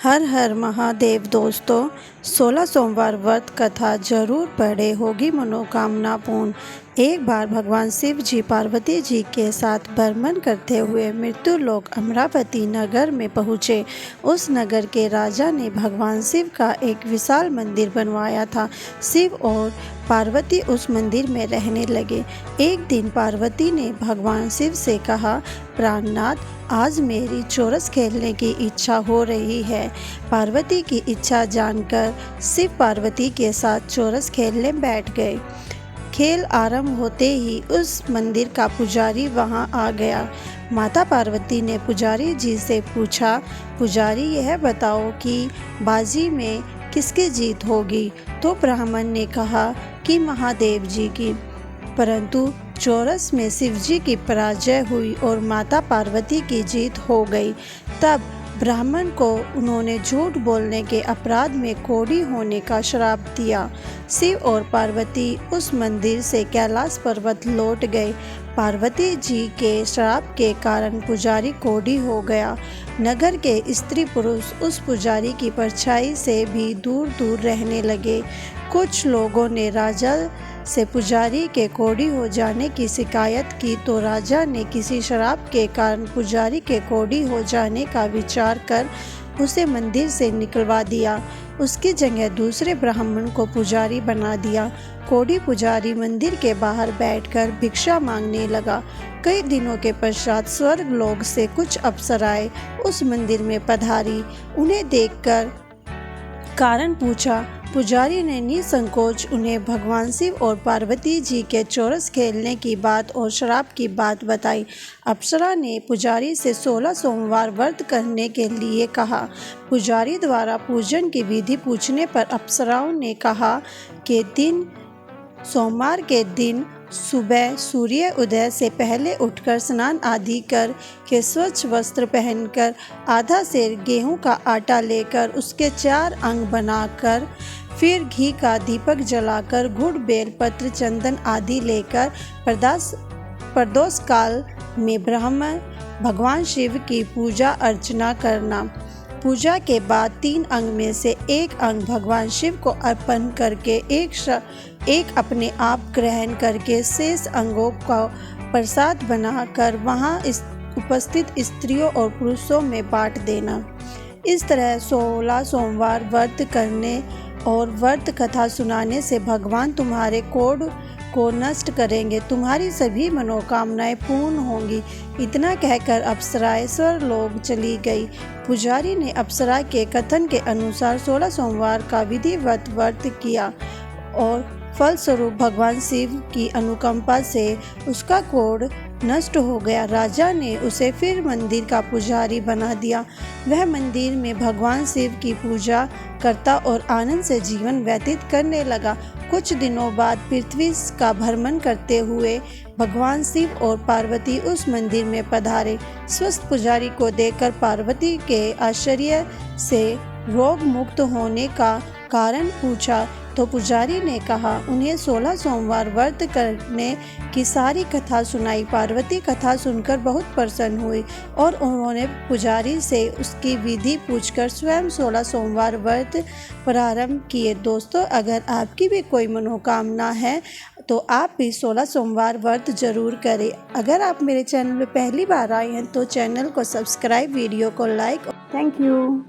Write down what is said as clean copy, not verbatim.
हर हर महादेव दोस्तों, 16 सोमवार व्रत कथा जरूर पढ़े, होगी मनोकामना पूर्ण। एक बार भगवान शिव जी पार्वती जी के साथ भ्रमण करते हुए मृत्यु लोक अमरावती नगर में पहुँचे। उस नगर के राजा ने भगवान शिव का एक विशाल मंदिर बनवाया था। शिव और पार्वती उस मंदिर में रहने लगे। एक दिन पार्वती ने भगवान शिव से कहा, प्राणनाथ, आज मेरी चोरस खेलने की इच्छा हो रही है। पार्वती की इच्छा जानकर शिव पार्वती के साथ चोरस खेलने बैठ गए। खेल आरंभ होते ही उस मंदिर का पुजारी वहां आ गया। माता पार्वती ने पुजारी जी से पूछा, पुजारी यह बताओ कि बाजी में किसकी जीत होगी? तो ब्राह्मण ने कहा कि महादेव जी की। परंतु चोरस में शिवजी की पराजय हुई और माता पार्वती की जीत हो गई। तब ब्राह्मण को उन्होंने झूठ बोलने के अपराध में कोढ़ी होने का श्राप दिया। शिव और पार्वती उस मंदिर से कैलाश पर्वत लौट गए। पार्वती जी के श्राप के कारण पुजारी कोढ़ी हो गया। नगर के स्त्री पुरुष उस पुजारी की परछाई से भी दूर दूर रहने लगे। कुछ लोगों ने राजा से पुजारी के कोढ़ी हो जाने की शिकायत की, तो राजा ने किसी शराब के कारण पुजारी के कोढ़ी हो जाने का विचार कर उसे मंदिर से निकलवा दिया। उसकी जगह दूसरे ब्राह्मण को पुजारी बना दिया। कोढ़ी पुजारी मंदिर के बाहर बैठकर भिक्षा मांगने लगा। कई दिनों के पश्चात स्वर्ग लोक से कुछ अप्सराएं उस मंदिर में पधारी। उन्हें देखकर कारण पूछा। पुजारी ने निसंकोच उन्हें भगवान शिव और पार्वती जी के चोरस खेलने की बात और श्राप की बात बताई। अप्सरा ने पुजारी से 16 सोमवार व्रत करने के लिए कहा। पुजारी द्वारा पूजन की विधि पूछने पर अप्सराओं ने कहा कि सोमवार के दिन सुबह सूर्य उदय से पहले उठकर स्नान आदि कर के स्वच्छ वस्त्र पहनकर आधा सेर गेहूं का आटा लेकर उसके 4 अंग बनाकर फिर घी का दीपक जलाकर गुड़ बेल पत्र चंदन आदि लेकर प्रदोष काल में ब्राह्मण भगवान शिव की पूजा अर्चना करना। पूजा के बाद 3 अंग में से 1 अंग भगवान शिव को अर्पण करके एक अपने आप ग्रहण करके शेष अंगों का प्रसाद बनाकर वहां उपस्थित स्त्रियों और पुरुषों में बांट देना। इस तरह 16 सोमवार व्रत करने और व्रत कथा सुनाने से भगवान तुम्हारे कोढ़ को नष्ट करेंगे, तुम्हारी सभी मनोकामनाएं पूर्ण होंगी। इतना कहकर अप्सराएं स्वर्गलोक चली गई। पुजारी ने अप्सरा के कथन के अनुसार 16 सोमवार का विधिवत व्रत किया और फलस्वरूप भगवान शिव की अनुकंपा से उसका कोढ़ नष्ट हो गया। राजा ने उसे फिर मंदिर का पुजारी बना दिया। वह मंदिर में भगवान शिव की पूजा करता और आनंद से जीवन व्यतीत करने लगा। कुछ दिनों बाद पृथ्वी का भ्रमण करते हुए भगवान शिव और पार्वती उस मंदिर में पधारे। स्वस्थ पुजारी को देखकर पार्वती के आश्चर्य से रोग मुक्त होने का कारण पूछा, तो पुजारी ने कहा उन्हें 16 सोमवार व्रत करने की सारी कथा सुनाई। पार्वती कथा सुनकर बहुत प्रसन्न हुई और उन्होंने पुजारी से उसकी विधि पूछकर स्वयं 16 सोमवार व्रत प्रारंभ किए। दोस्तों, अगर आपकी भी कोई मनोकामना है तो आप भी 16 सोमवार व्रत जरूर करें। अगर आप मेरे चैनल में पहली बार आए हैं तो चैनल को सब्सक्राइब, वीडियो को लाइक। Thank you.